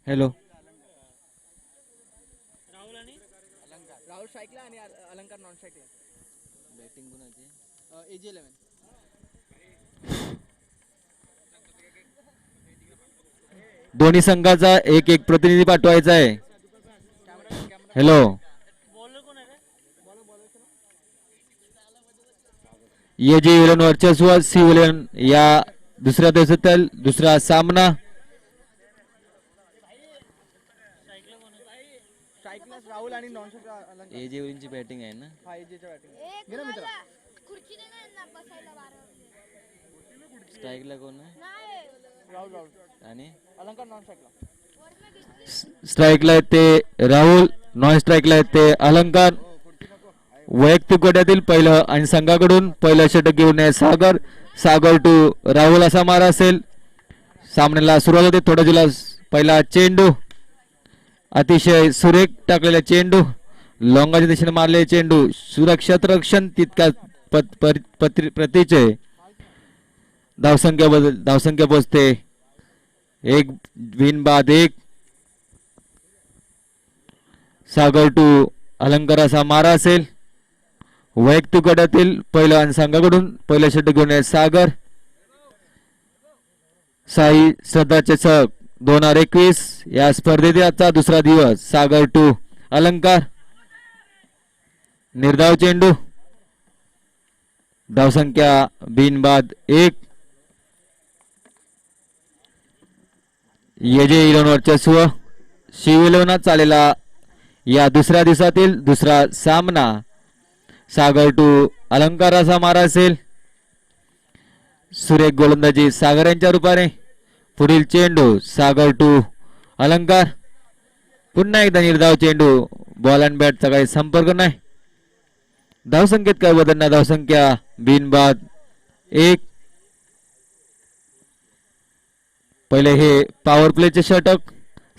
Hello. Rahul स्ट्राईकला आणि अलंकार non स्ट्राईकला. Batting कोणाची? एजी 11. दोन्ही संघाचा एक एक प्रतिनिधी पाठवायचा आहे. Camera hello. बॉलर कोण आहे रे? बॉलर ये जे 11 वर्चस्व C11 या दुसऱ्या दिवसातील दुसरा सामना. स्ट्राईकला राहुल आणि नॉन स्ट्राईकला अलंकार. एजेवरींची बॅटिंग आहे ना. हा एजीच्या बॅटिंग. घे ना मित्र. खुर्ची दे ना यांना बसायला बारा. स्ट्राईकला कोण आहे? नाही राहुल आणि अलंकार नॉन स्ट्राईकला. स्ट्राईकला येते राहुल, नॉन स्ट्राईकला येते अलंकार. वैयक्तिक गटातील पहिलं आणि संघाकडून पहिलं षटक घेऊन आहे सागर. सागर टू राहुल असा मारा असेल. सामन्याला सुरुवात होते. थोडा दिला पहिला चेंडू, अतिशय सुरेख टाकलेला चेंडू, लोंगाच्या दिशेने मारलेला चेंडू, सुरक्षित रक्षण तितका प्रतीचे. धावसंख्या पोचते 1 बिन बाद 1. सागर टू अलंकाराचा मारा असेल. वैयक्तिक गटातील पहिला आणि संघाकडून पहिलं षटक घेऊन आहे सागर. साई श्रद्धा चषक 2021 या स्पर्धेचा आजचा दुसरा दिवस. सागर टू अलंकार, निर्धाव चेंडू, धावसंख्या बिनबाद 1. येजे 11 वर्चस्व C11 चालेला या दुसऱ्या दिवसातील दुसरा सामना. सागर टू अलंकाराचा मारा असेल. सुरेख गोलंदाजी सागर यांच्या रूपाने. पुढील चेंडू सागर टू अलंकार. पुन्हा एकदा निर्धाव चेंडू. बॉल अँड बॅटचा काही संपर्क नाही. धावसंख्येत काय बदल नाही. धावसंख्या बिनबाद 1. पहिले हे पॉवर प्लेचे षटक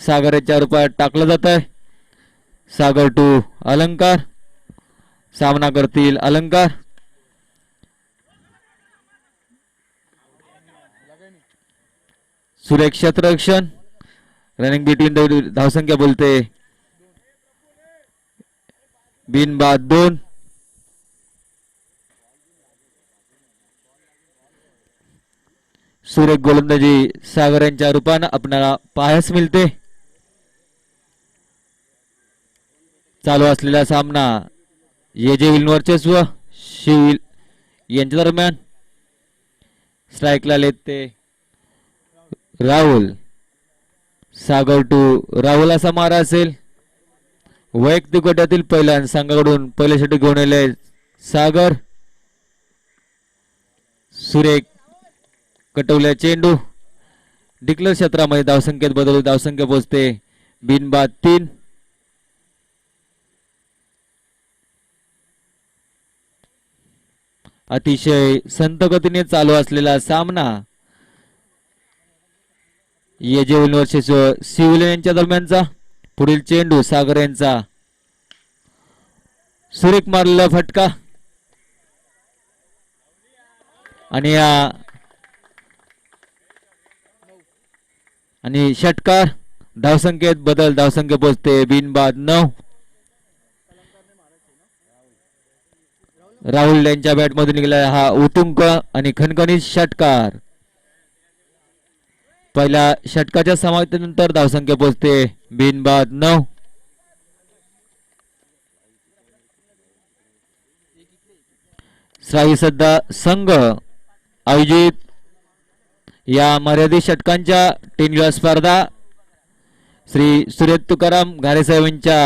सागर यांच्या रूपात टाकलं जात आहे. सागर टू अलंकार. सामना करतील अलंकार. सुरेख क्षेत्ररक्षण, रनिंग बिटवीन धावसंख्या बोलते बिनबाद 2. सुरेख गोलंदाजी सागर यांच्या रूपानं आपल्याला पाहायला मिळते. चालू असलेला सामना येजे विल वर्चस्व शिविल यांच्या दरम्यान. स्ट्राईकला येते राहुल. सागर टू राहुल असा मारा असेल. वैयक्तिक गटातील पहिला आणि संघाकडून पहिले षटक घेऊन आले सागर. सुरेख कटवल्या चेंडू. डिक्लेअर क्षेत्रामध्ये धावसंख्येत बदल. धावसंख्या पोहोचते बिनबाद 3. अतिशय संत गतीने चालू असलेला सामना येजे वर्षेस C11 यांच्या दरम्यानचा. पुढील चेंडू सागर यांचा. सुरेख मारलेला फटका आणि षटकार. धावसंख्येत बदल. धावसंख्या पोहोचते बिनबाद 9. राहुल यांच्या बॅटमधून निघाला हा उत्तुंग आणि खणखणीत षटकार. पहिल्या षटकाच्या समाप्तीनंतर धावसंख्या पोहोचते बिनबाद 9. साई सध्या संघ आयोजित या मर्यादित षटकांच्या टीम स्पर्धा श्री सुरेश तुकाराम घारेसाहेब यांच्या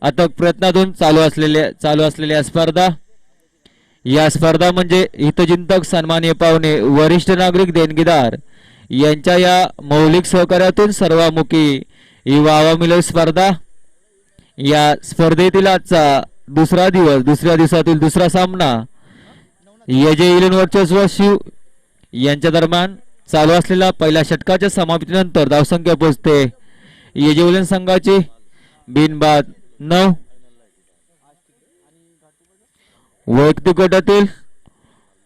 अथक प्रयत्नातून चालू असलेल्या स्पर्धा. या स्पर्धा म्हणजे हितचिंतक, सन्माननीय पाहुणे, वरिष्ठ नागरिक, देणगीदार यांच्या या मौलिक सहकार्यातून सर्वामुखी ही वावा मिळव स्पर्धा. या स्पर्धेतील आजचा दुसरा दिवस, दुसऱ्या दिवसातील दुसरा सामना येजे 11 वर्चस्व शिव यांच्या दरम्यान. चालू असलेल्या पहिल्या षटकाच्या समाप्तीनंतर धावसंख्या पोहोचते येजे 11 संघाची बिनबाद 9. वैयक्तिक गटातील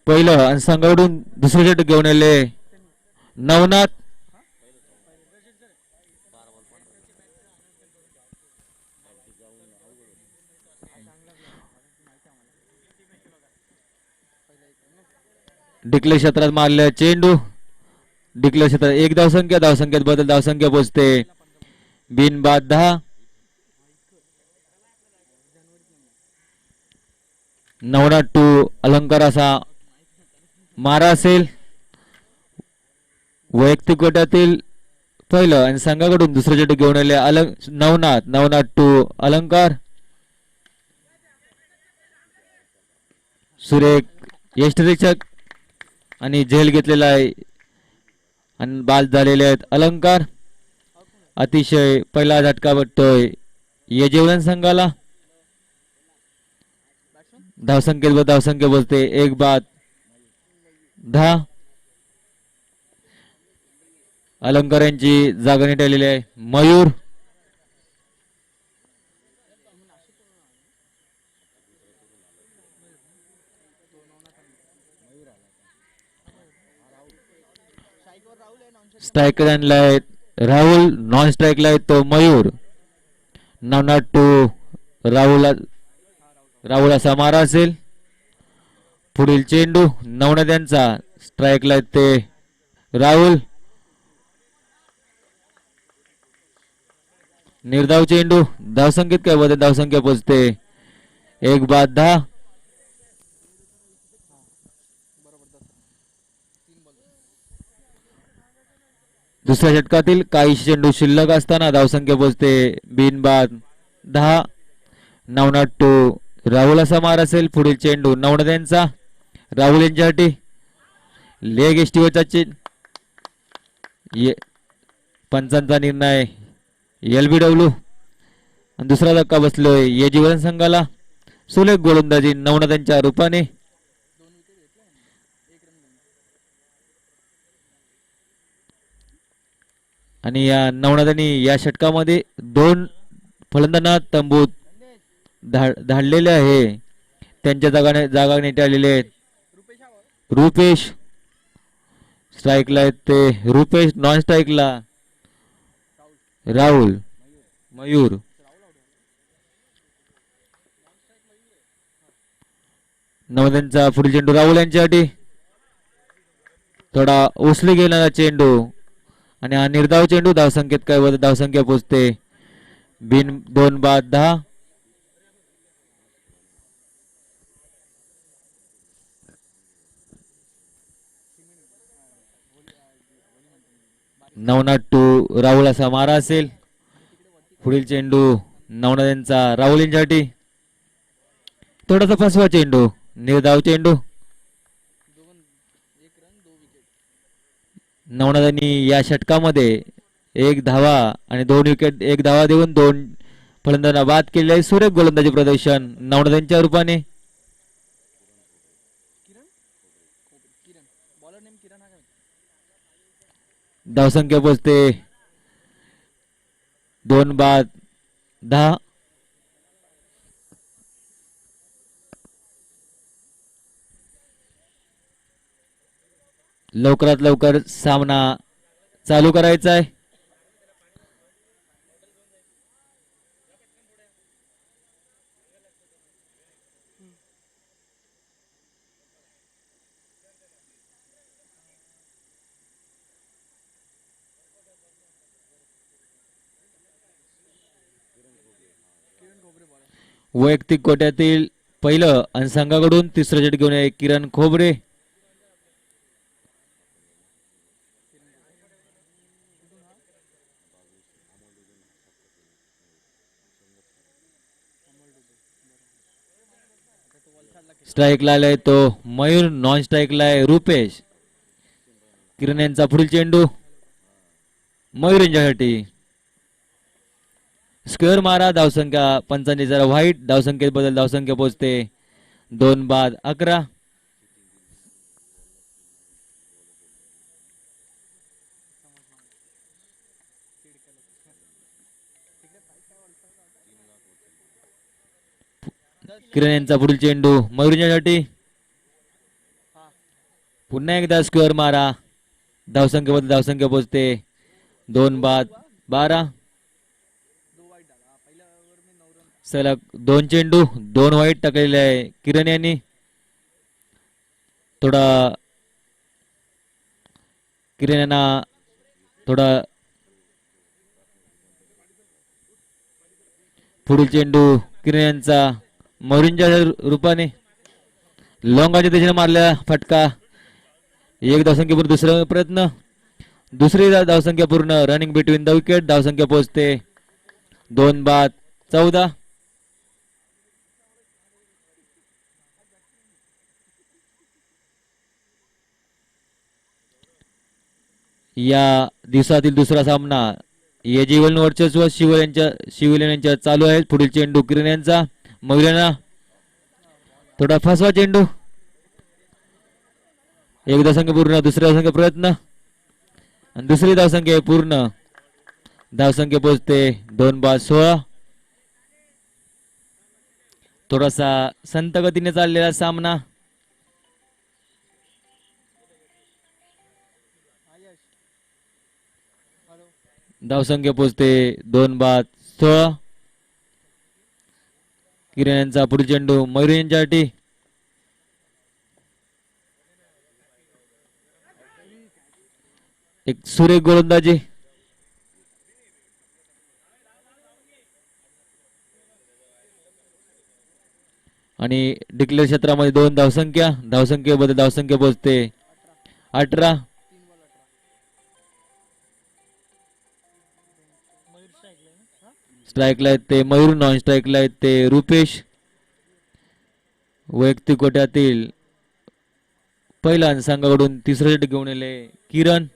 पहिलं आणि संघाकडून दुसरे षटक घेऊन आले नवनाथ. डिक्लेअर क्षेत्रात मारले चेंडू. डिक्लेअर क्षेत्रात एक धावसंख्या. धावसंख्येत बदल. धावसंख्या पोचते बिनबाद 10. 9-2 अलंकार असा मारा असेल. वैयक्तिक गटातील पहिलं आणि संघाकडून दुसरं चेंडू घेऊन आले नवनाथ. 9-2 अलंकार. सुरेख यष्टरक्षक आणि झेल घेतलेला आहे आणि बाद झालेले आहेत अलंकार. अतिशय पहिला झटका बटतोय येजेवलन संघाला. धावसंख्या बोलते एक बाद 10. अलंकार यांची जागा नीटलेली आहे. मयूर. स्ट्रायकर आणलाय राहुल. नॉन स्ट्राईकला आहे तो मयूर. 9-2 राहुल असा मारा असेल. पुढील चेंडू नवनाथ यांचा. स्ट्राईकला ते राहुल. निर्धाव चेंडू. धावसंख्येत काय बदल. धावसंख्या पोचते एक बाद 10. दुसऱ्या षटकातील काही चेंडू शिल्लक असताना धावसंख्या पोचते बिनबाद 10. 9-2 राहुल असा मार असेल. पुढील चेंडू नवनाथ यांचा. राहुल यांच्यासाठी लेग एसटीवरचा पंचांचा निर्णय LBW. आणि दुसरा धक्का बसलोय या जीवन संघाला. सुलेख गोलंदाजी नवनाथांच्या रूपाने. आणि या नवनाथांनी या षटकामध्ये 2 फलंदाजांना तंबूत धाडलेले आहे. त्यांच्या जागा नेटाळलेले आहेत. रुपेश स्ट्राईकला आहेत ते रुपेश. नॉन स्ट्राईकला राहुल. मयूर. नवनाथांचा पुढील चेंडू राहुल यांच्यासाठी. थोडा उचली गेलेला चेंडू आणि हा निर्धाव चेंडू. धावसंख्येत काय बदल. धावसंख्या पोचते बिन 2 बाद 10. नवनाथ राहुल असा मारा असेल. पुढील चेंडू नवनाथ यांचा राहुल यांच्यासाठी. थोडासा फसवा चेंडू. निर्धाव चेंडू. नवनाथांनी या षटकामध्ये 1 धावा आणि 2 विकेट. 1 धावा देऊन 2 फलंदाजांना बाद केले आहे. सुरेख गोलंदाजी प्रदर्शन नवनाथांच्या रूपाने. धावसंख्या पोचते 2 बाद 10. लवकरात लवकर सामना चालू करायचा आहे. वैयक्तिक कोट्यातील पहिलं आणि संघाकडून तिसरं चेंडू घेऊन आहे किरण खोबरे. स्ट्राईकला आलाय तो मयूर. नॉन स्ट्राईकला आहे रुपेश. किरण यांचा पुढील चेंडू मयूर यांच्यासाठी. स्क्वेअर मारा. धावसंख्या 55 जरा व्हाईट. धावसंख्येत बदल. धावसंख्या पोचते 2 बाद 11. किरण यांचा पुढील चेंडू मयूर यांच्यासाठी. पुन्हा एकदा स्क्वेअर मारा. धावसंख्या बदल. धावसंख्या पोचते 2 बाद 12. सलग 2 चेंडू 2 वाईट टाकलेले आहे किरण यांनी. थोडा किरण यांना थोडा पुढील चेंडू किरण यांचा मौरींच्या रूपाने लॉंगाच्या दिशेने मारला फटका. एक धावसंख्या पूर्ण. दुसरा प्रयत्न. दुसरी धावसंख्या पूर्ण. Running between the wicket. धावसंख्या पोहोचते 2 बाद 14. या दिवसातील दुसरा सामना या जीवन वर्चस्व शिवलेन यांच्या चालू आहे. पुढील चेंडू किरण यांचा मौर्यांना थोडा फसवा चेंडू. एक धावसंख्या पूर्ण. दुसऱ्या धावसंख्या प्रयत्न आणि दुसरी धावसंख्या पूर्ण. धावसंख्या पोहोचते 2 बाद 16. थोडासा संत गतीने चाललेला सामना. धावसंख्या पोहोचते 2 बाद 16. किरण यांचा पुढील चेंडू मयुरी यांच्यासाठी. एक सुरेख गोलंदाजी. आणि डिक्लेअर क्षेत्रामध्ये 2 धावसंख्या. धावसंख्येबद्दल धावसंख्या पोहोचते 18. स्ट्राईकला आहेत ते मयूर. नॉन स्ट्राईकला आहेत ते रुपेश. वैयक्तिक कोट्यातील पहिला संघाकडून तिसरा षटक घेऊन आले किरण.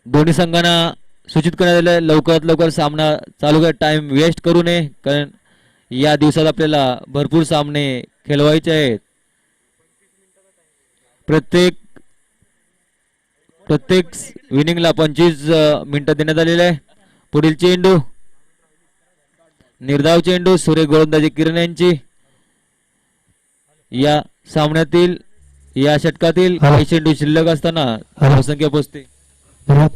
दोन्ही संघांना सूचित करण्यात आलं लवकरात लवकर सामना चालू करा. टाइम वेस्ट करू नये कारण या दिवसात आपल्याला भरपूर सामने खेळवायचे आहेत. प्रत्येक विनिंगला 25 मिनिटं देण्यात आलेले आहे. पुढील चेंडू निर्धाव चेंडू. सुरेख गोलंदाजी किरण यांची. या सामन्यातील या षटकातील काही चेंडू शिल्लक असताना धावसंख्या पोहोचते. बरोबर.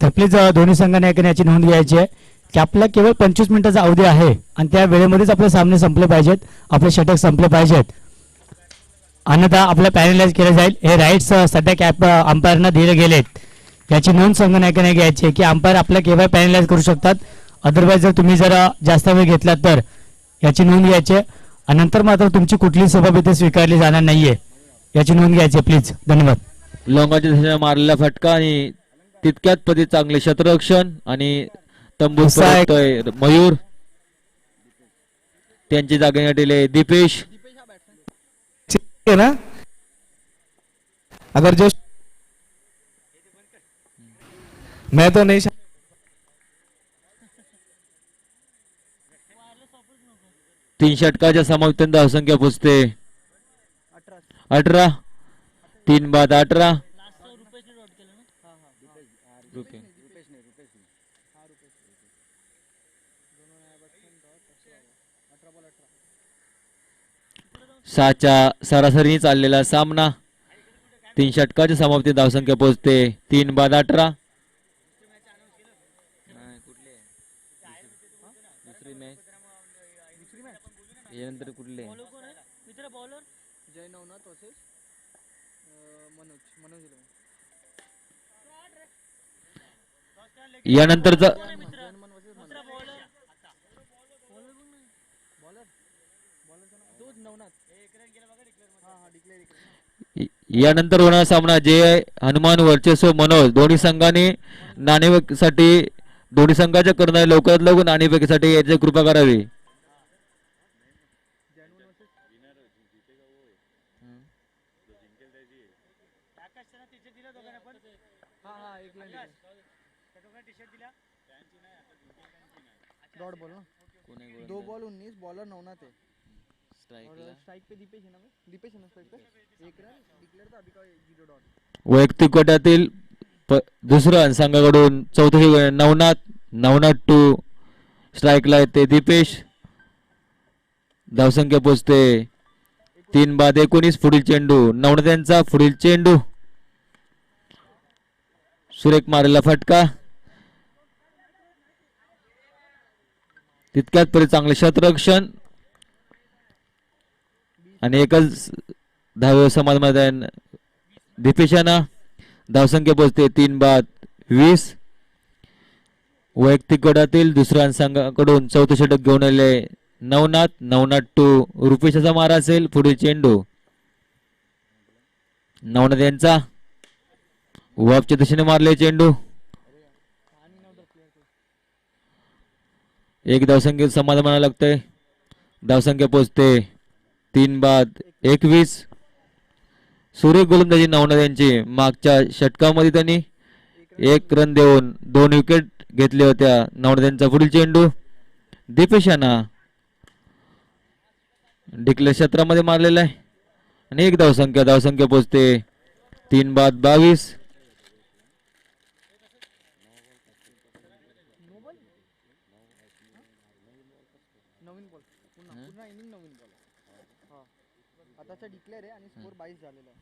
तर प्लीज दोन्ही संघांनी याची नोंद घ्यायची आहे की आपला केवळ 25 मिनिटाचा अवधी आहे आणि त्या वेळेमध्येच आपले सामने संपले पाहिजेत. आपले षटक संपले पाहिजेत. अन्यथा आपल्या पॅनलाइज केले जाईल. हे राईट्स सध्या कॅप अंपायरना दिले गेलेत. याची नोंद संघनायकाने घ्यायची आहे की अंपायर आपल्या केवळ पॅनलाइज करू शकतात. अदरवाईज जर तुम्ही जर जास्त वेळ घेतला तर याची नोंद घ्यायची आहे. आणि नंतर मात्र तुमची कुठलीही सबब इथे स्वीकारली जाणार नाहीये. याची नोंद घ्यायची आहे प्लीज. धन्यवाद. लॉंगाच्या दिशेने मारलेला फटका आणि तितक्यात पदी चांगले क्षेत्ररक्षण आणि तंबू परततोय मयूर. त्यांची जागा घेतलेले दीपेश. है ना अगर जो मैं तो नहीं 3 षटकाच्या समाप्तीनंतर धावसंख्या पोहोचते 18. 3 बाद 18. सहाच्या सरासरी चाललेला सामना. 3 षटकाच्या समाप्ती धावसंख्या पोहोचते 3 बाद 18. कुठले दुसरी मॅच यानंतर कुठले जय नवनाथ वर्सेस मनोज हिरवे. यानंतरचा जयनमन वर्सेस तोच नवनाथ. यानंतर होणारा सामना जय हनुमान वर्चस्व मनोज. दोन्ही संघांनी नाणेफेकीसाठी दोन्ही संघाच्या करणारे लवकरात लवकर नाणेफेकीसाठी याची कृपा करावी. डॉट बॉल ना. 2 बॉल 19. बॉलर नवनाथ है. स्ट्राईकला स्ट्राइक पे दीपेश है ना. दीपेश है ना स्ट्राइक पे. 1 रन डिक्लेअर तर अभी का 0 डॉट. वैयक्तिक गटातील दुसऱ्या संघाकडून चौथी नवनाथ टू स्ट्राईकला येते दीपेश. धावसंख्या पोहोचते 3 बाद 19. पुढील चेंडू नवनाथ यांचा. पुढील चेंडू सुरेख मारलेला फटका. तितक्यात परी चांगले क्षेत्ररक्षण आणि एकच धाव समाधान दीपेशाना. धावसंख्या पोहोचते 3 बाद 20. वैयक्तिक गटातील दुसऱ्या संघाकडून चौथे षटक घेऊन आले नवनाथ. नवनाथ टू रुपेशाचा मारा असेल. पुढील चेंडू नवनाथ यांचा वॉपच्या दिशेने मारले चेंडू. एक धावसंख्येत समाधान म्हणावं लागतंय. धावसंख्या पोहोचते 3 बाद 21. सुरेख गोलंदाजी नवनाथ यांची. मागच्या षटकामध्ये त्यांनी 1 रन देऊन 2 विकेट घेतल्या होत्या. नवनाथ यांचा पुढील चेंडू दीपेशाना डिक्लेअर क्षेत्रामध्ये मारलेला आहे आणि एक धावसंख्या पोहोचते 3 बाद 22. नवीन बॉल पुन्हा इनिंग नवीन बॉल. हा आताचा डिक्लेअर आहे आणि स्कोर 22 झालेला आहे.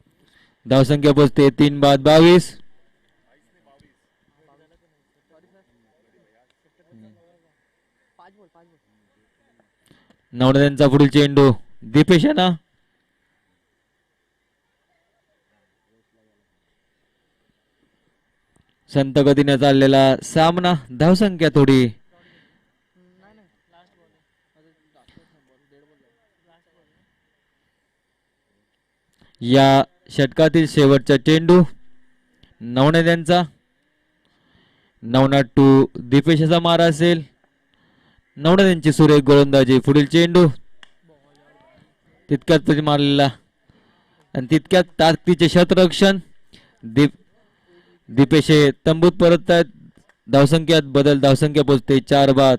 धावसंख्या पोहोचते 3 बाद 22. पाच बॉल. नवनाथ यांचा पुढील चेंडू दीपेशाना. संत गतीने चाललेला सामना. धावसंख्या थोडी या षटकातील शेवटचा चेंडू नवनाथ यांचा. नवनाथ टू दीपेशाचा मारा असेल. नवनाथ यांची सुरेख गोलंदाजी. पुढील चेंडू तितक्यात मारलेला आणि तितक्यात ताकदीचे क्षेत्ररक्षण. दीपेशे तंबूत परत आहेत. धावसंख्यात बदल. धावसंख्या पोहोचते 4 बाद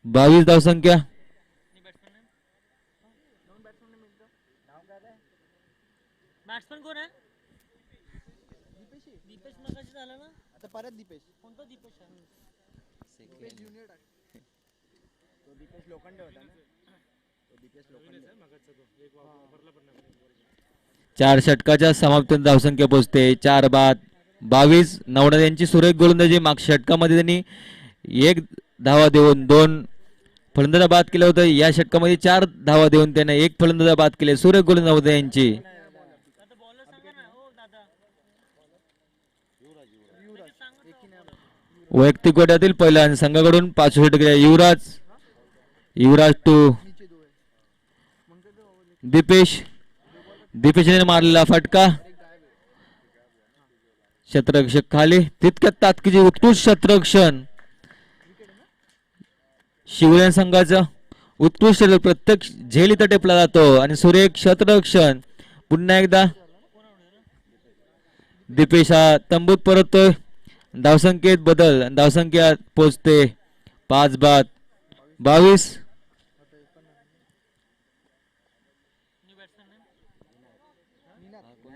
22. धावसंख्या बॅट्समन कोण आहे? दीपेश मगाशी झाला ना. आता परत दीपेश. कोणता दीपेश आहे? दीपेश ज्युनियर टाक. तो दीपेश लोखंडे होता ना. तो दीपेश लोखंडे. 4 षटकाच्या समाप्त धावसंख्या पोहोचते 4 बाद 22. नवनाथ यांची सुरेख गोलंदाजी. मागच्या षटकामध्ये त्यांनी 1 धावा देऊन 2 फलंदाज बाद केलं होतं. या षटकामध्ये 4 धावा देऊन त्याने 1 फलंदाज बाद केले. सुरेख गोलंदाज नवनाथ यांची. आता बॉलर सांगा ना. हो दादा. वैयक्तिक गटातील पहिल्या संघाकडून 5 षटक केले. युवराज टू दीपेशने मारलेला फटका. क्षेत्ररक्षक खाली. तितक्यात ताकदीचे उत्कृष्ट क्षेत्ररक्षण शिवराय संघाचं. उत्कृष्ट प्रत्येक झेल इथं टेपला जातो आणि सुरेख क्षेत्ररक्षण. पुन्हा एकदा दीपेश हा तंबूत परततोय. धावसंख्येत बदल. धावसंख्या पोहोचते 5 बाद 22.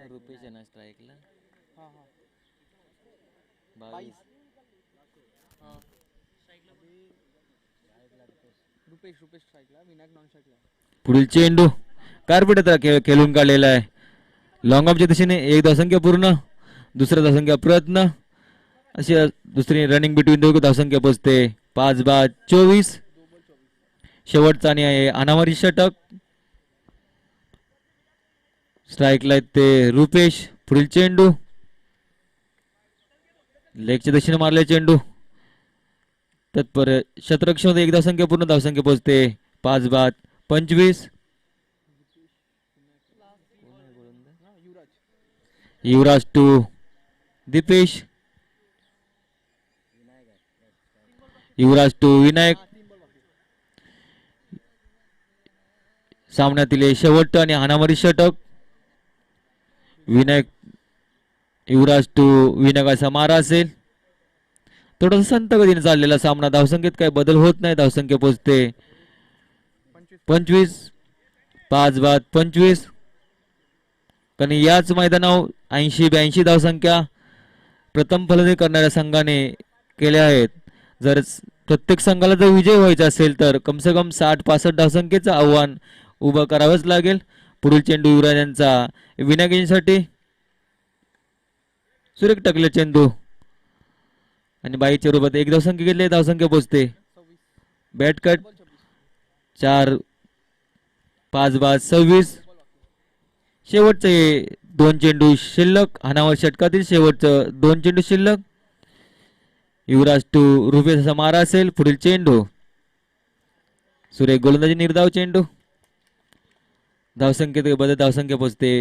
रुपेश आहे ना स्ट्राईकला. हा हा 22. रुपेश स्ट्राईकला. विनायक नॉन स्ट्राईकला. पुढील चेंडू कार्पेट खेळून काढलेला आहे. लॉंग ऑफच्या दिशेने. एक धावसंख्या पूर्ण. दुसरा धावसंख्या प्रयत्न. अशी दुसरी रनिंग बिटवीन दोघं. धावसंख्या पोहोचते 5 बाद 24. शेवटचा आणि आहे अनामारी षटक. स्ट्राईकला ते रुपेश. पुढील चेंडू लेगच्या दिशेने मारले चेंडू. तत्पर क्षेत्ररक्षण. एक धावसंख्या पूर्ण. धावसंख्या पोहोचते 5 बाद 25. युवराज टू दीपेश. युवराज टू विनायक. सामन्यातील शेवट आणि हाणामारी षटक. विनायक युवराज टू विनायकाचा मारा असेल. थोडासा संत गतीने चाललेला सामना. धावसंख्येत काही बदल होत नाही. धावसंख्या पोहोचते 25. 5 बाद 25. कारण याच मैदानावर 80-82 धावसंख्या प्रथम फलंदाजी करणाऱ्या संघाने केल्या आहेत. जर प्रत्येक संघाला जर विजय व्हायचा असेल तर कम से कम 60-65 धावसंख्येचं आव्हान उभं करावंच लागेल. पुढील चेंडू युवराज यांचा. विनायक यांच्यासाठी सुरेख टाकले चेंडू आणि बाईच्या रूपात एक धावसंख्या घेतली. धावसंख्या पोहोचते. Bat cut 4 5-26. शेवटचे 2 चेंडू शिल्लक. हाणावर षटकातील शेवटचं 2 चेंडू शिल्लक. युवराज टू रुपेशचा मारा असेल. पुढील चेंडू सुरेख गोलंदाजी निर्धाव चेंडू. धावसंख्येत बदल धावसंख्या पोचते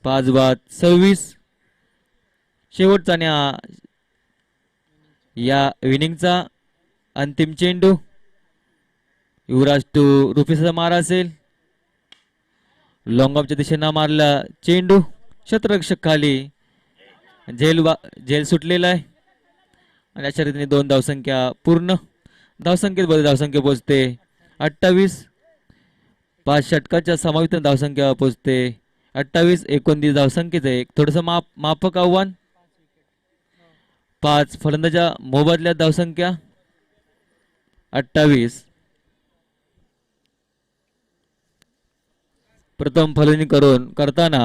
5-26. शेवटचा आणि या इनिंगचा अंतिम चेंडू. युवराज टू रुपेशचा मारा असेल. लॉंग ऑफच्या दिशेनं मारला चेंडू. क्षेत्ररक्षक खाली. झेल सुटलेला आहे आणि अशा रीतीने 2 धावसंख्या पूर्ण. धावसंख्येत बदल धावसंख्या पोचते 28. 5 षटकाच्या समावित धावसंख्या पोचते 28. 29 धावसंख्येचं एक थोडंसं माफक आव्हान. 5 फलंदाजा मोबदल्यात धावसंख्या 28. प्रथम फलंदाजी करताना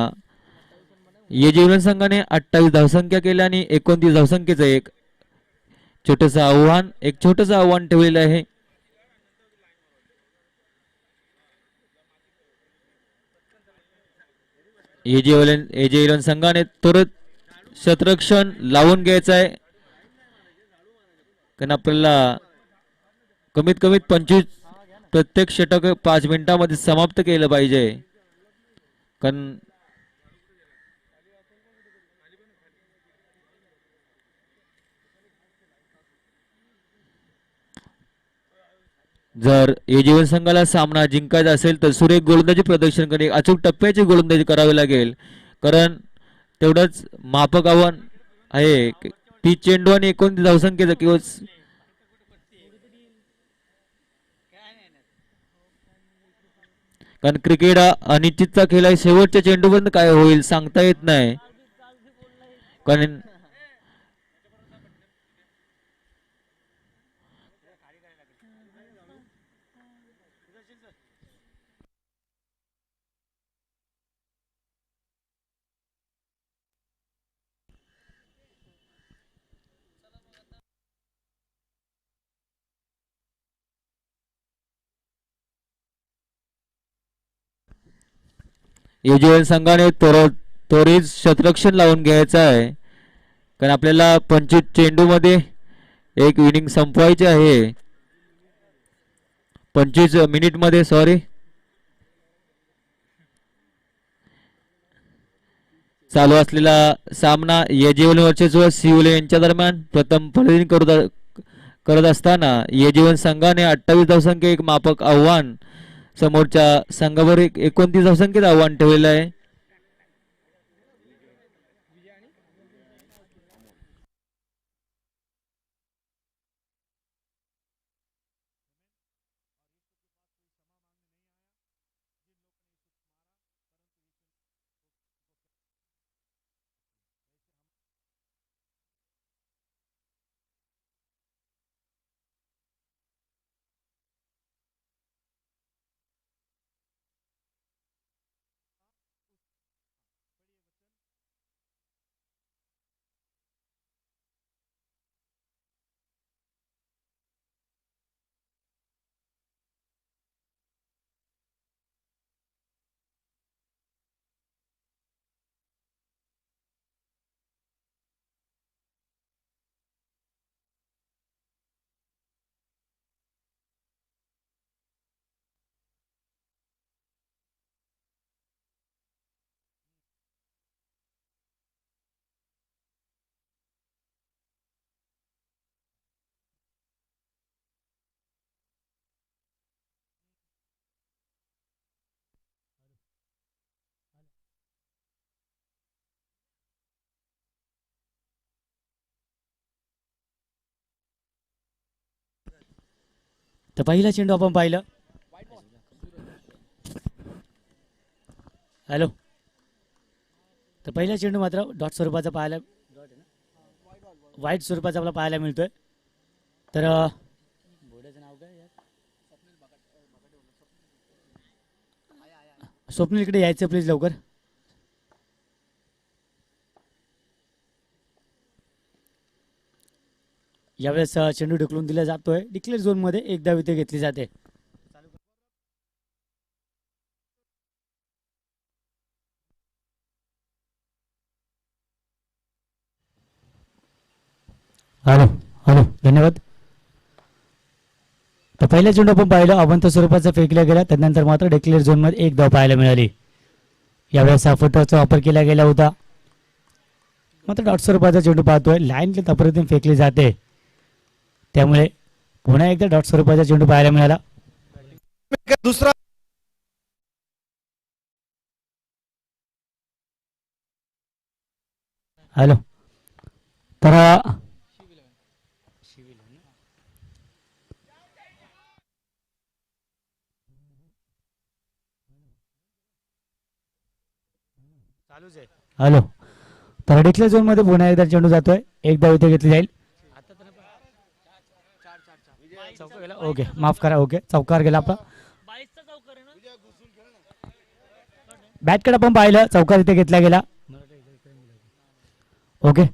येजीवन संघाने 28 धावसंख्या केल्या आणि 29 धावसंख्येचं एक छोटंसं आव्हान ठेवलेलं आहे. एजे संघाने त्वरित शतरक्षण लावून घ्यायचं आहे कारण आपल्याला कमीत कमी 25 प्रत्येक षटक 5 मिनिटांमध्ये समाप्त केलं पाहिजे. कारण जर एजीवन संघाला सामना जिंकायचा असेल तर सुरेख गोलंदाजी प्रदर्शन करणे, अचूक टप्प्याची गोलंदाजी करावी लागेल. कारण तेवढंच माफक आव्हान आहे. 30 चेंडू आणि 29 धावसंख्येचा किंवा कारण क्रिकेट हा अनिश्चितचा खेळ आहे. शेवटच्या चेंडूपर्यंत काय होईल सांगता येत नाही. कारण युजवेल संघाने त्वरित शतरक्षण लावून घ्यायचं आहे कारण आपल्याला 25 चेंडू मध्ये एक इनिंग संपवायची आहे. 25 मिनिट मध्ये सॉरी. चालू असलेला सामना येजीवन वर्चस्व सिवले यांच्या दरम्यान. प्रथम फलंदाजी करत असताना येजीवन संघाने 28 धावसंख्या एक माफक आव्हान समोरच्या संघावर 29 धावसंख्येत आव्हान ठेवलेलं आहे. तर पहिला चेंडू आपण पाहिलं. हॅलो. तर पहिला चेंडू मात्र डॉट स्वरूपाचा पाहायला वाईट स्वरूपाचा आपल्याला पाहायला मिळतोय. तर बोर्डाचं नाव काय स्वप्नील इकडे यायचं प्लीज लवकर. यावेळेस चेंडू ढकलून दिला जातोय. डिक्लेअर झोन मध्ये एकदा विकेट घेतली जाते. हॅलो हॅलो धन्यवाद. तर पहिल्या चेंडू आपण पाहिलं अवंत स्वरूपाचा फेकला गेला, त्यानंतर मात्र डिक्लेअर झोनमध्ये एक धाव पाहायला मिळाली. यावेळेस फुटबॉलचा वापर केला गेला होता, मात्र डॉट स्वरूपाचा चेंडू पाहतोय लाईन अप्रतिम फेकली जाते, त्यामुळे पुन्हा एकदा डॉट स्वरूपाचा चेंडू पाहायला मिळाला. दुसरा हॅलो तर हॅलो तर डिक्लेअर झोन मध्ये पुन्हा एकदा चेंडू जातोय, एक धाव इथे घेतली जाईल. चौकार गेला, ओके माफ करा, ओके चौकार गेला आपला. 22 चा चौकार आहे ना. बॅटकडे आपण पाहिलं चौकार इथे घेतला गेला. ओके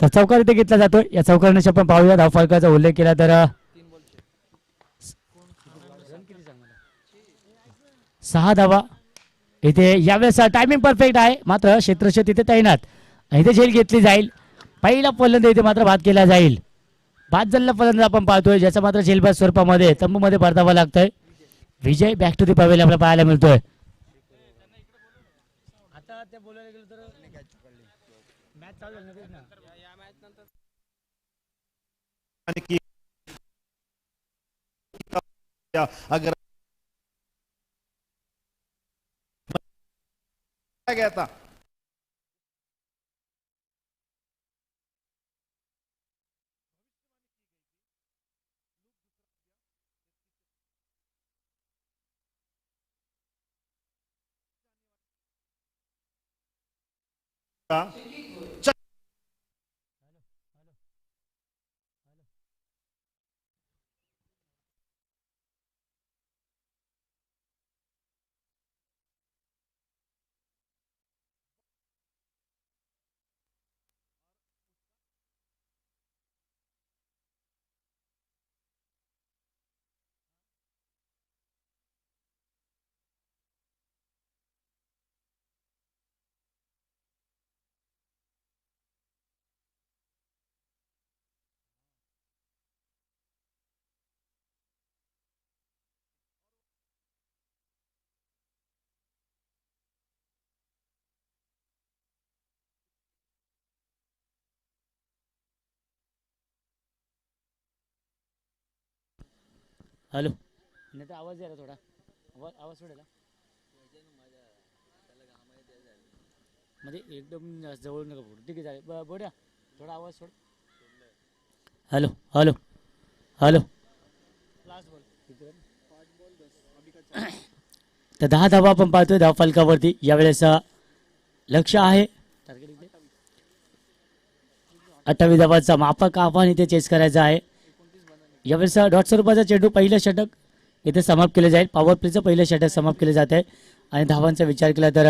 तर चौकार इथे घेतला जातोय. या चौकाराने आपण पाहूया धाव फलकाचा उल्लेख केला तर 6 धावा इथे यावेळेस टायमिंग परफेक्ट आहे, मात्र क्षेत्रक्षेत्र तिथे तैनात. इथे झेल घेतली जाईल. पहिला फलंदाज इथे मात्र बाद केला जाईल. बाद झालेला फलंदाज आपण पाहतोय, ज्याचा मात्र झेलबाद स्वरूपामध्ये तंबूमध्ये परतावा लागतोय. विजय बॅक टू दी पवेल आपल्याला पाहायला मिळतोय. आता ते बोलायला गेलं तर मॅच चालू झाली ना आणि की अगर गया था हॅलो नाही आवाज द्या थोडा, आवाज सोडेला म्हणजे एकदम जवळ नका बोलू. ठीक आहे बोड्या थोडा आवाज सोड. हॅलो हॅलो हॅलो तर 10 धावा आपण पाहतोय धाव फलकावरती. यावेळेस लक्ष आहे 28 धावाचा मापक आव्हान इथे चेस करायचं आहे. यावेळेस डॉट स्वरूपाचा चेंडू पहिलं षटक इथे समाप्त केलं जाईल. पॉवर प्लेचं पहिलं षटक समाप्त केलं जात आहे आणि धावांचा विचार केला तर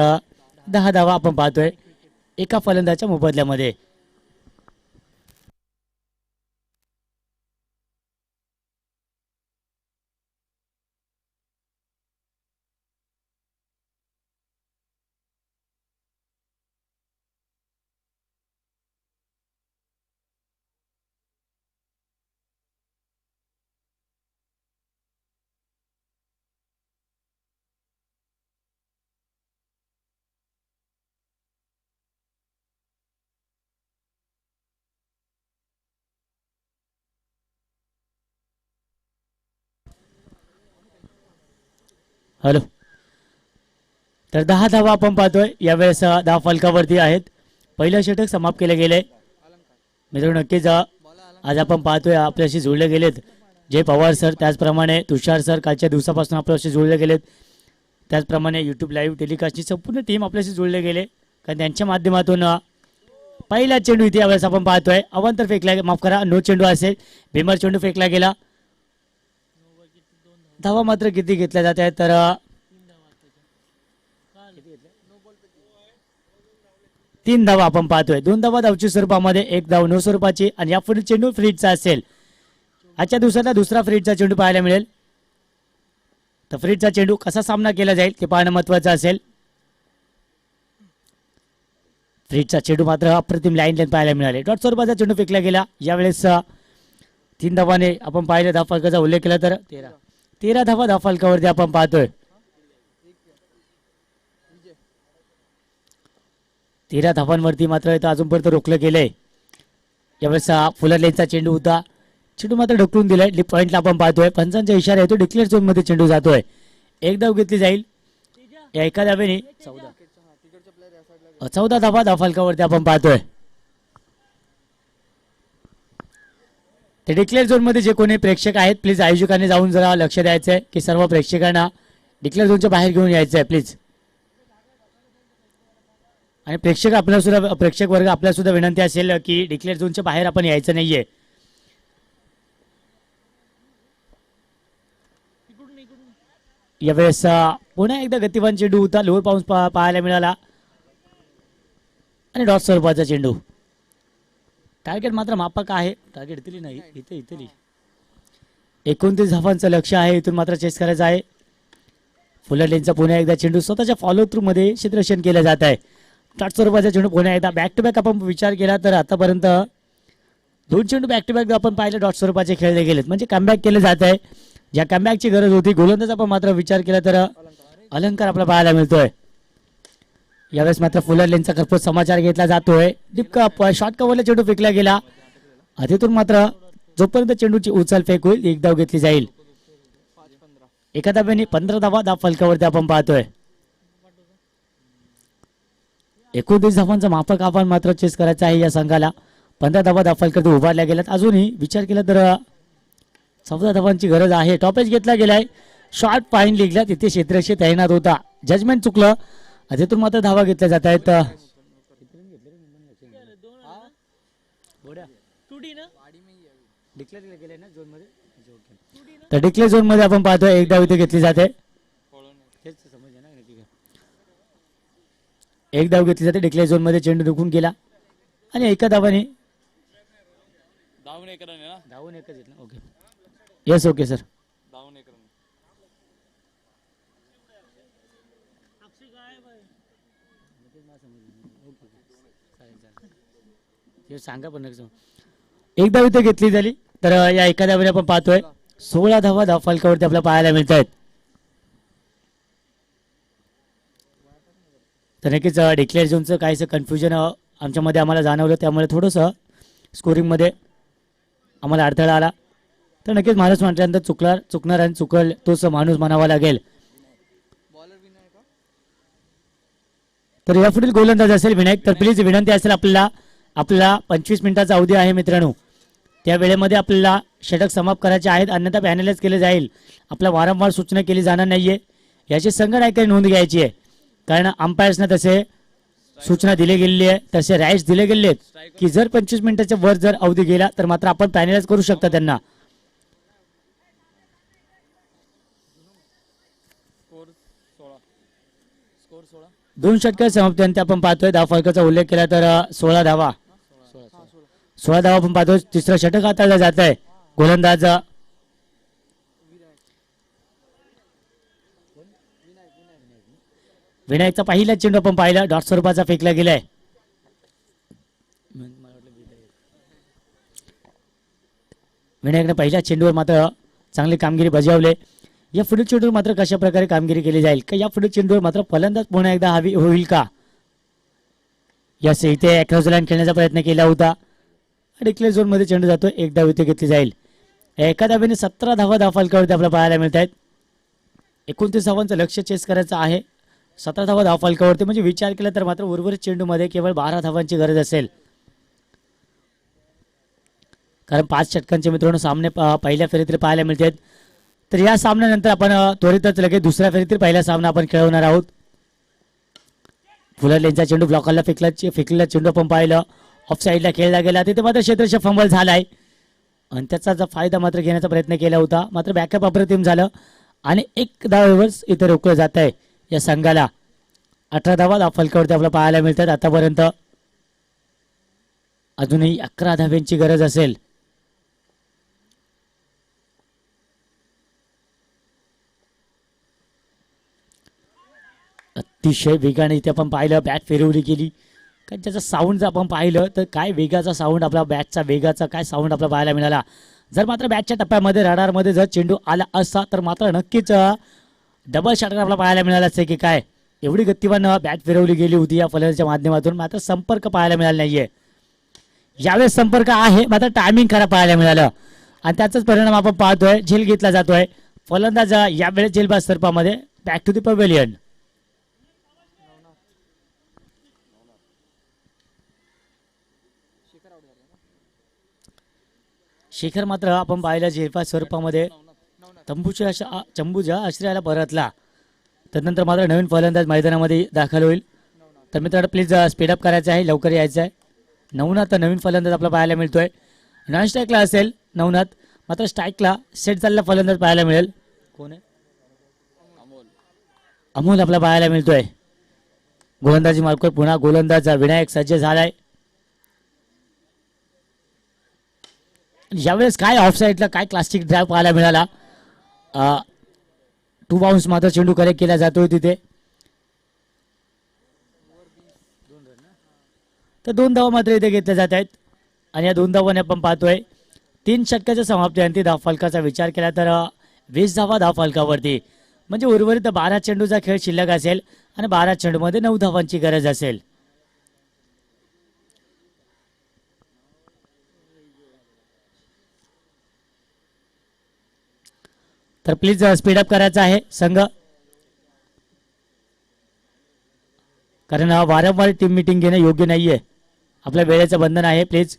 10 धावा आपण पाहतोय एका फलंदाच्या मोबदल्यामध्ये. हॅलो तर 10 धावा आपण पाहतोय यावेळेस 10 फलकावरती आहेत. पहिलं षटक समाप्त केले गेले. मित्रांनो नक्कीच आज आपण पाहतोय आपल्याशी जोडले गेलेत जय पवार सर, त्याचप्रमाणे तुषार सर कालच्या दिवसापासून आपल्याशी जोडले गेलेत. त्याचप्रमाणे यूट्यूब लाईव्ह टेलिकास्टची संपूर्ण टीम आपल्याशी जोडले गेले, कारण त्यांच्या माध्यमातून पहिला चेंडू इथे यावेळेस आपण पाहतोय अवंतर फेकला, माफ करा नो चेंडू असेल, भीमर चेंडू फेकला गेला. धावा मात्र किती घेतल्या जात आहेत तर 3 धावा आपण पाहतोय. 2 धावा धावची स्वरूपामध्ये, 1 धाव नो स्वरूपाची आणि यापुढील चेंडू फ्रीजचा असेल. आजच्या दिवसाला दुसरा फ्रीजचा चेंडू पाहायला मिळेल. तर फ्रीजचा चेंडू कसा सामना केला जाईल ते पाहणं महत्वाचं असेल. फ्रीजचा चेंडू मात्र अप्रतिम लाईन पाहायला मिळाले. डॉट स्वरूपाचा चेंडू फेकला गेला. यावेळेस 3 धावाने आपण पाहिलं धावफलकाचा उल्लेख केला तर 13 धावा धावफलकावरती आपण पाहतोय. 13 धावांवरती मात्र इथं अजूनपर्यंत रोखलं गेलंय. यावेळेस फुलर लेनचा चेंडू होता. चेंडू मात्र ढकलून दिलाय. लिप पॉइंटला आपण पाहतोय. पंचांचा इशारा येतो. डिक्लेअर झोन मध्ये चेंडू जातोय. एक धाव घेतली जाईल. या एका धावेने 14 धावा धावफलकावरती आपण पाहतोय. ते डिक्लेअर झोन मध्ये जे कोणी प्रेक्षक आहेत प्लीज आयोजकांनी जाऊन जरा लक्ष द्यायचंय की सर्व प्रेक्षकांना डिक्लेअर झोनच्या बाहेर घेऊन यायचंय प्लीज. आणि प्रेक्षक वर्ग आपल्याला सुद्धा विनंती असेल की डिक्लेअर झोनच्या बाहेर आपण यायचं नाहीये. यावेळेस पुन्हा एकदा गतिवान चेंडू होता. लोअर पाऊस पाहायला मिळाला आणि डॉट स्वरूपाचा चेंडू. टार्गेट मात्र मापक आहे. टार्गेट इथली नाही, इथली 29 धावांचं लक्ष आहे. इथून मात्र चेस करायचं आहे. फुलर लेनचा पुन्हा एकदा चेंडू स्वतःच्या फॉलो थ्रू मध्ये क्षेत्ररक्षण केलं जात आहे. डॉट स्वरूपाचा चेंडू पुन्हा एकदा बॅक टू बॅक आपण विचार केला तर आतापर्यंत 2 चेंडू बॅक टू बॅक आपण पाहिलं डॉट स्वरूपाचे खेळले गेलेत. म्हणजे कमबॅक केलं जात आहे. ज्या कमबॅकची गरज होती गोलंदाज आपण मात्र विचार केला तर अलंकार आपल्याला पाहायला मिळतोय. यावेळेस मात्र फुलर लेनचा खरपूस समाचार घेतला जातोय. डीप शॉर्ट कव्हरला चेंडू फेकला गेला. तिथून मात्र जोपर्यंत चेंडूची उचल फेक होईल एक धाव घेतली जाईल. एका धाव्याने 15 धावा धाव फलकावरती आपण पाहतोय. 29 धावांचा माफक आपण मात्र चेस करायचा आहे या संघाला. 15 धावा धाव फलकावरती उभारल्या गेल्यात. अजूनही विचार केला तर 14 धावांची गरज आहे. टॉपेज घेतला गेलाय. शॉर्ट फाईन लीगला तिथे क्षेत्ररक्षक तैनात होता. जजमेंट चुकलं. तिथून मात्र धावा घेतल्या जात आहेत. तर डिक्लेअर झोन मध्ये आपण पाहतोय एक धाव इथे घेतली जाते. एक धाव घेतली जाते. डिक्लेअर झोन मध्ये चेंडू दुखून गेला आणि एका धावाने धावून एकच येत ना. Okay yes okay sir. सांगा पण एक धाव इथे घेतली झाली. तर या एका धावेने आपण पाहतोय 16 धावा धाव फलकावरती आपल्याला पाहायला मिळत आहेत. तर नक्कीच डिक्लेअर झोनचं काहीसं कन्फ्युजन आमच्यामध्ये आम्हाला जाणवलं. त्यामुळे थोडंसं स्कोरिंगमध्ये आम्हाला अडथळा आला. तर नक्कीच माणूस म्हटल्यानंतर चुकणार आणि चुकल तोच माणूस म्हणावा लागेल. तर यापुढील गोलंदाज असेल विनायक. तर प्लीज विनंती असेल आपल्याला 25 मिनिटाचा अवधी आहे मित्रांनो. त्या वेळेमध्ये आपल्याला षटक समाप्त करायचे आहेत. अन्यथा पॅनलाइज केले जाईल. आपल्याला वारंवार सूचना केली जाणार नाहीये याची संघनायकाने नोंद घ्यायची आहे. कारण अंपायर्सना तसे सूचना दिली गेलेली आहे. तसे राईट्स दिले गेले आहेत की जर 25 मिनिटाच्या वर जर अवधी गेला तर मात्र आपण पॅनलाइज करू शकता त्यांना. दोन षटक समाप्तीनंतर आपण पाहतोय धाव फलकाचा उल्लेख केला तर 16 धावा आपण पाहतोय. तिसरं षटक हाताळलं जात आहे. गोलंदाज विनायकचा पहिला चेंडू आपण पाहिला डॉट स्वरूपाचा फेकला गेलाय. विनायकने पहिल्या चेंडूवर मात्र चांगली कामगिरी बजावले. या पुढील चेंडूवर मात्र कशा प्रकारे कामगिरी केली जाईल का या पुढील चेंडूवर मात्र फलंदाज पुन्हा एकदा हवी होईल का यास इथे अक्रॉस लाईन खेळण्याचा प्रयत्न केला होता. डिक्लेअर झोन मध्ये चेंडू जातो. एक धाव इथे घेतली जाईल. एका धावेने 17 धावा धाव फलकावरती आपल्याला पाहायला मिळत आहेत. 29 धावांचं लक्ष चेस करायचं आहे. 17 धावा धाव फलकावरती म्हणजे विचार केला तर मात्र उर्वरित चेंडूमध्ये केवळ 12 धावांची गरज असेल. कारण 5 षटकांचे मित्रांनो सामने पहिल्या फेरीतील पाहायला मिळतात. तर या सामन्यानंतर आपण त्वरितच लगेच दुसऱ्या फेरीतील पहिला सामना आपण खेळवणार आहोत. फुलर लेनचा चेंडू ब्लॉकरला फेकलेला चेंडू आपण पाहिलं. ऑफ साईडला खेळला गेला. तिथे मात्र क्षेत्ररक्षक फंबल झालाय आणि त्याचा फायदा मात्र घेण्याचा प्रयत्न केला होता. मात्र बॅकअप अप्रतिम झालं आणि एक धावेवर इथे रोखलं जात आहे या संघाला. 18 धावा धाव फलकावरती आपल्याला पाहायला मिळतात आतापर्यंत. अजूनही 11 धाव्यांची गरज असेल. अतिशय वेगाने इथे आपण पाहिलं. बॅट फिरवली गेली. कारण त्याचा साऊंड जर आपण पाहिलं तर काय वेगाचा साऊंड, आपला बॅटचा वेगाचा काय साऊंड आपल्याला पाहायला मिळाला. जर मात्र बॅटच्या टप्प्यामध्ये रडारमध्ये जर चेंडू आला असता तर मात्र नक्कीच डबल षटकार आपल्याला पाहायला मिळाला असते की काय. एवढी गतिमान बॅट फिरवली गेली होती या फलंदाजीच्या माध्यमातून, मात्र संपर्क पाहायला मिळाला नाहीये. यावेळेस संपर्क आहे, मात्र टायमिंग खराब पाहायला मिळालं आणि त्याचाच परिणाम आपण पाहतोय. झेल घेतला जातोय. फलंदाज यावेळेस झेलबाज स्वरूपामध्ये back to the pavilion. Shekhar मात्र आपण पाहिलं झेलबाज स्वरूपामध्ये चंबूच्या आश्रयाला परतला. त्यानंतर मात्र नवीन फलंदाज मैदानामध्ये दाखल होईल. तर मित्रांनो प्लीज स्पीडअप करायचं आहे, लवकर यायचं आहे. नवनाथ नवीन फलंदाज आपला पाहायला मिळतोय. नॉन स्ट्राईकला असेल नवनाथ, मात्र स्ट्राईकला सेट झालेला फलंदाज पाहायला मिळेल. कोण आहे? अमोल आपला पाहायला मिळतोय. गोलंदाजी मार्कवर पुन्हा गोलंदाज विनायक सज्ज झालाय. यावेळेस काय ऑफसाईडला काय क्लासिक ड्राईव्ह पाहायला मिळाला. 2 बाउन्स मात्र चेंडू करेक्ट केला जातोय तिथे. तर 2 धावा मात्र इथे घेतल्या जात आहेत आणि या 2 धावांनी आपण पाहतोय 3 षटकाच्या समाप्तीअंती धाव फलकाचा विचार केला तर 20 धावा धाव फलकावरती, म्हणजे उर्वरित 12 चेंडूचा खेळ शिल्लक असेल आणि 12 चेंडूमध्ये 9 धावांची गरज असेल. तर प्लीज स्पीडअप करायचं आहे संघ, कारण वारंवार टीम मीटिंग घेणं योग्य नाहीये. आपल्या वेळेचं बंधन आहे. प्लीज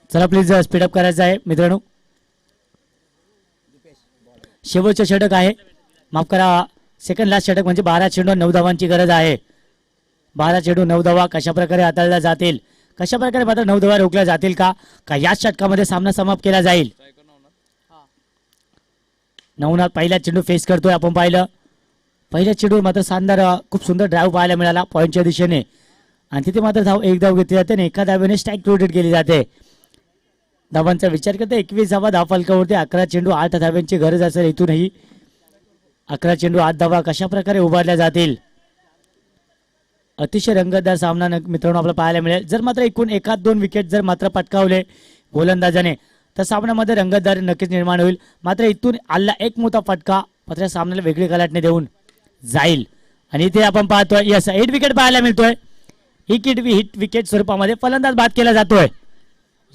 चला प्लीज स्पीडअप करायचं आहे मित्रांनो. शेवटचे षटक आहे, माफ करा सेकंड लास्ट षटक, म्हणजे 12 चेंडू 9 धावांची गरज आहे. 12 चेंडू 9 धावा कशा प्रकारे हाताळल्या जातील, कशा प्रकारे मात्र 9 धावा रोखल्या जातील का याच षटकामध्ये सामना समाप्त केला जाईल. नवनाथ पहिला चेंडू फेस करतोय. आपण पाहिलं पहिल्या चेंडूवर मात्र शानदार खूप सुंदर ड्राईव्ह पाहायला मिळाला पॉईंटच्या दिशेने आणि तिथे मात्र एक धाव घेतली जाते आणि एका धावेने स्ट्राईक रोटेट केली जाते. धावांचा विचार करता 21 धावा धाव फलकावरती, 11 चेंडू 8 धाव्यांची गरज असेल. इथूनही 11 चेंडू 8 धावा कशा प्रकारे उभारल्या जातील. अतिशय रंगतदार सामना मित्रांनो आपल्याला पाहायला मिळेल. जर मात्र एकूण 1-2 विकेट जर मात्र पटकावले गोलंदाजाने तर सामन्यामध्ये रंगतदार नक्कीच निर्माण होईल. मात्र इथून आला एक मोठा फटका मात्र सामन्याला वेगळी कलाटणी देऊन जाईल आणि इथे आपण पाहतोय यस 8 विकेट पाहायला मिळतोय. हिट विकेट स्वरूपामध्ये फलंदाज बाद केला जातोय.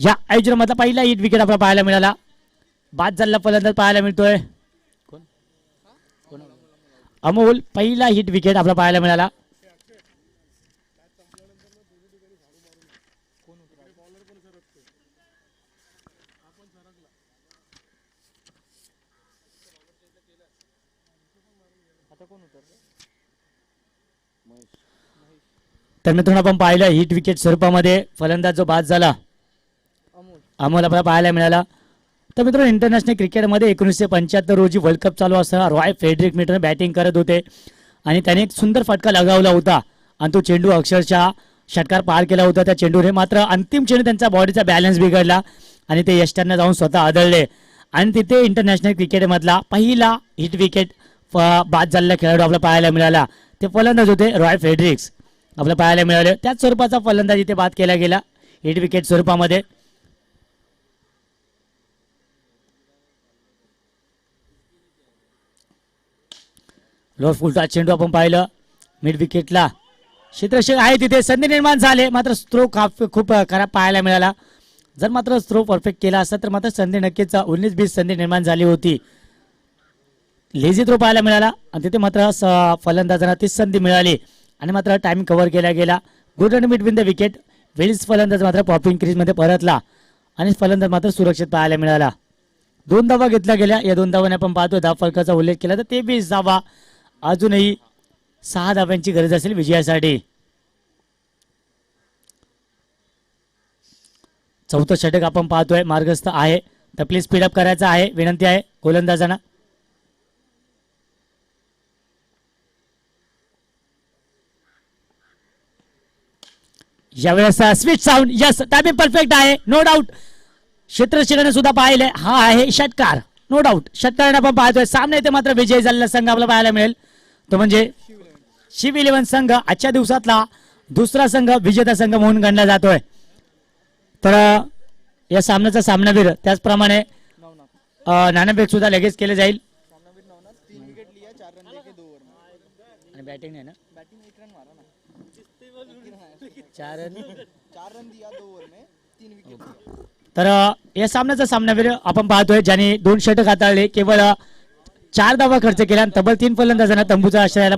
या आयोजनामधला पहिला हिट विकेट आपल्याला पाहायला मिळाला. बाद झालेला फलंदाज पाहायला मिळतोय अमोल. पहिला हिट विकेट आपल्याला पाहायला मिळाला. तर मित्रांनो आपण पाहिलं हिट विकेट स्वरूपामध्ये फलंदाज जो बाद झाला अमोल आपल्याला पाहायला मिळाला. तर मित्रांनो इंटरनॅशनल क्रिकेटमध्ये 1975 रोजी वर्ल्ड कप चालू असताना रॉय फ्रेडरिक मिटर बॅटिंग करत होते आणि त्याने एक सुंदर फटका लगावला होता आणि तो चेंडू अक्षरशः षटकार पार केला होता त्या चेंडूने. मात्र अंतिम चेंडू त्यांचा बॉडीचा बॅलन्स बिघडला आणि ते यष्ट्यांना जाऊन स्वतः आदळले आणि तिथे इंटरनॅशनल क्रिकेटमधला पहिला हिट विकेट बाद झालेला खेळाडू आपल्याला पाहायला मिळाला. ते फलंदाज होते रॉय फ्रेडरिक्स आपल्याला पाहायला मिळाले. त्याच स्वरूपाचा फलंदाज इथे बाद केला गेला हिट विकेट स्वरूपामध्ये. लोअर फुलटा चेंडू आपण पाहिलं मिड विकेटला क्षेत्ररक्षक आहे तिथे संधी निर्माण झाले. मात्र स्ट्रोक खूप खराब पाहायला मिळाला. जर मात्र स्ट्रोक परफेक्ट केला असता तर मात्र संधी नक्कीच 19-20 संधी निर्माण झाली होती. लेझी थ्रो पाहायला मिळाला आणि तिथे मात्र फलंदाजांना ती संधी मिळाली आणि मात्र टाइम कव्हर केला गेला. Good run between the wicket. Wells फलंदाज मात्र पॉपिंग क्रीजमध्ये परतला आणि फलंदाज मात्र सुरक्षित पाहायला मिळाला. 2 धावा घेतल्या गेल्या. या 2 धावांनी आपण पाहतोय धाव फलकाचा उल्लेख केला तर 23 धावा. अजूनही 6 धाव्यांची गरज असेल विजयासाठी. चौथं षटक आपण पाहतोय मार्गस्थ आहे तर प्लीज स्पीडअप करायचं आहे विनंती आहे गोलंदाजांना. यावेळेस switch sound. Yes, timing perfect आहे. नो डाऊट क्षेत्रशिराने सुद्धा पाहिले. हा आहे षटकार. नो डाऊट षटकाराने आपण पाहतोय. सामने येथे मात्र विजय झालेला संघ आपल्याला पाहायला मिळेल तो म्हणजे शिव 11 संघ. आजच्या दिवसातला दुसरा संघ विजेता संघ म्हणून गणला जातोय. तर या सामन्याचा सामनावीर त्याचप्रमाणे नाणेफेक सुद्धा लगेच केले जाईल. सामनावीर नवनाथ 3 विकेट लिया 4 रन लेके 2 ओवर में. आणि बॅटिंग आहे ना बैटिंग 1 रन मारा ना. 4 रन. 4 रन दिया 2 ओवर में 3 विकेट लिया. तर या सामन्याचा सामनावीर आपण पाहतोय ज्यांनी 2 षटक हाताळले केवळ 4 धावा खर्च केल्या आणि तब्बल 3 फलंदाजांना तंबूचा आश्रयाला